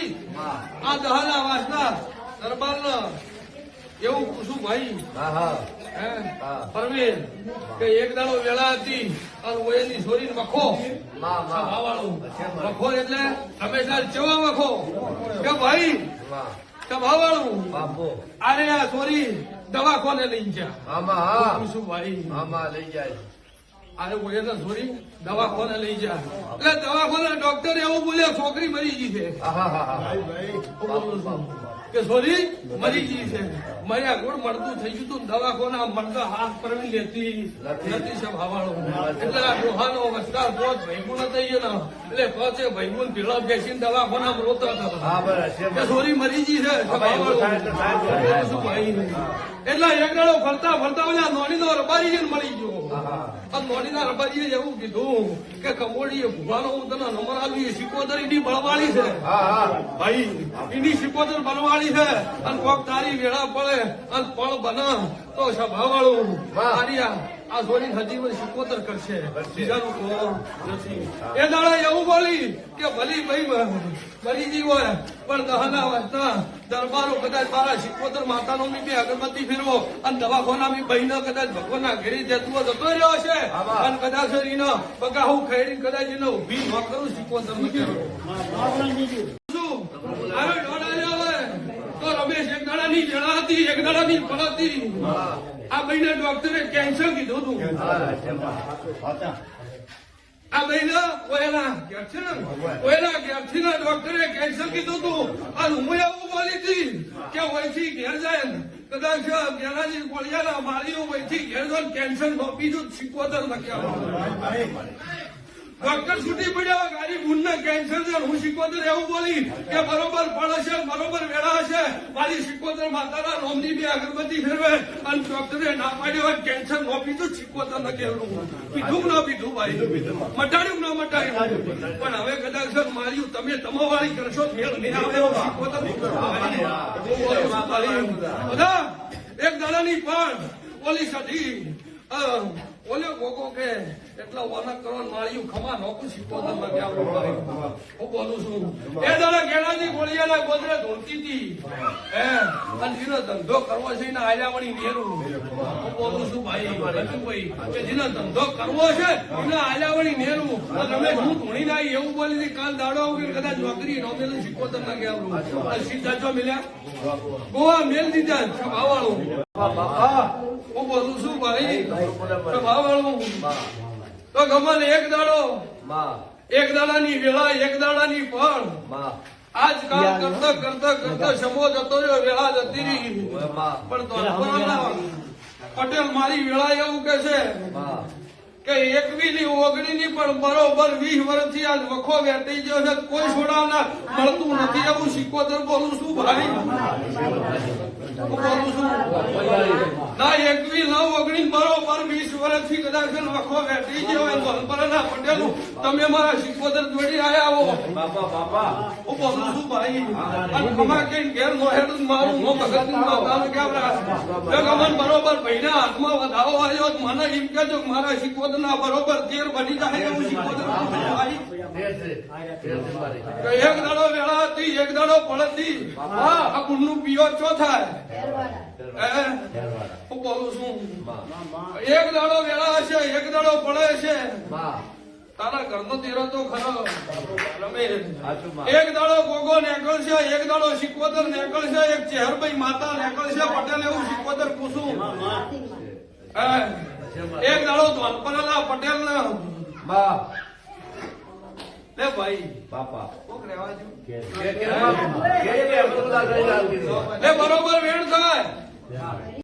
હતી આ દહાના વાસના દરબાર એવું પૂછું ભાઈ પરવીન કે એક દાડો વેળા હતી અને ઓયની છોરી વખો વાળું વખો એટલે હંમેશા ચેવા વખો કે ભાઈ વાળું અરે આ છોરી દવાખાને લઈ ગયા પૂછું ભાઈ લઈ જાય અરે ઓયના છોરી દવાખાને લઈ જા એટલે દવાખાને ડોક્ટર એવું બોલ્યા છોકરી મરી ગઈ છે કે છોરી મરી ગઈ છે મર્યા ગોળ મળતું થઈ ગયું તું દવાખાના મળતા હાથ પરવી લેતી નથી છે ભાવાળો એટલે આ ડોહાનો વસ્તાર જોત ભાઈગુણ થઈ ગયો ને એટલે પહોંચે ભાઈગુણ ભેળા બેસીને દવાખાના રોતા હતા કે છોરી મરી ગઈ છે ભાવાળો શું ભાઈ એટલે એક દાડો ફરતા ફરતા ઓલા નોનીનો રબારી મળી ગયો અને નોનીના રબારીએ એવું કીધું કે કમોડીએ ભૂવાનો હું તને નંબર આવી સિકોદર એની બળવાળી છે ભાઈ એની સિકોદર બળવાળી છે અને કોક તારી વેળા પડે અને પળ બને તો સભાવાળું તારી આ છોડી હજી સિકોદર કરશે બીજાનું કોણ નથી એ દાડા એવું બોલી કે ભલી ભાઈ મરી ગઈ હોય પણ દહના વાંચતા દરબારો કદાચ મારા સિકોદર માતાનો બી અગરબત્તી ફેરવો અને દવાખાના બી બહેનો કદાચ ભગવાનના ઘેરી જતો રહ્યો છે અને કદાચ એનો પગા હું ખેડી કદાચ એને ઉભી ન કરું સિકોદર તો રમેશ એક દાડાની જણા હતી એક દાડાની પડતી આ મહિને ડોક્ટરે કેન્સર કીધું હતું આ મહિને ઓયલા ઘેરથી ના ડોક્ટરે કેન્સર કીધું હતું અને હું એવું બોલી હતી કે વયથી ઘેર જાય કદાચ ઘેરાજી ગોળિયાના મારી વયથી ઘેર જાય કેન્સર નો બીજું સિકોતર લખ્યા ડોક્ટર છૂટી પડ્યા ગાડી ગુણને કેન્સર છે હું સિકોતર એવું બોલી કે બરોબર પડે છે બરોબર વેળા છે મારી સિકોતર માતાના નોમની બી અગરબત્તી ફેરવે અને ડોક્ટરે ના પાડ્યો હોય કેન્સર નો પીધું સિકોતર ન કેવું પીધું ના પીધું ભાઈ મટાડ્યું ના મટાડ્યું પણ હવે કદાચ સર માર્યું તમે તમાવાળી કરશો મેળ નહીં આવે સિકોતર બધા એક દાડાની પણ ઓલી સધી ઓલે ગોગો કે એટલા વાના કરવાનું માળ્યું ખમા નોકું સિકોતર માં ગયા હું બોલું છું એ દાડા ગેડાજી ગોળિયાના ગોદરે ધોતી હતી અને જેનો ધંધો કરવો છે એને આલ્યાવણી નેરું હું બોલું છું ભાઈ કે જેનો ધંધો કરવો છે એને આલ્યાવણી નેરું અને હું ધોણી ના એવું બોલી હતી કાલ દાડો આવું કદાચ નોકરી નો મેલું સિકોતર ના ગયા સીધા જો મિલ્યા ગોવા મેલ દીધા ભાવાળું હું બોલું છું ભાઈ ભાવાળું તો ગમન એક દાડાની વેળા એક દાડાની પણ આજ કામ કરતા કરતા કરતા સમો જતો રહ્યો વેળા જતી રહી પણ પટેલ મારી વેળા એવું કે છે કે 21 ની 19 ની પણ બરોબર 20 વર્ષથી આજ વખો વેટી ગયો છે કોઈ છોડાવના મળતું નથી એવું સિકોતર બોલું છું ભાઈ બોલું છું ના 21 9 19 બરોબર 20 વર્ષથી કદાચ વખો વેટી ગયો હોય બલબરના પટેલું તમે મારા સિકોતર જોડી આવ્યા આવો હું બોલું છું ભાઈ અને ખમા કઈ ઘેર નો હેડ મારું નો ભગત માતાનું કેવડા બરોબર ભાઈના હાથમાં વધાવો આવ્યો મને એમ કહેજો મારા સિકોતર ના બરોબર 13 બની જાય એવું સિકોતર એક દાડો વેળા હતી એક દાડો પડતી આ ગુણનું પીઓ ચો થાય હું બોલું છું એક દાડો વેળા હશે એક દાડો પડે છે તારા ઘરનો તેરો તો ખરો એક દાડો ગોગો નીકળશે એક દાડો સિકોતર નીકળશે એક ચેહરભાઈ માતા નીકળશે પટેલ એવું સિકોતર પૂછું એક દાડો ધોનપરાના પટેલ ના લે ભાઈ બાપા બરોબર વેણ થાય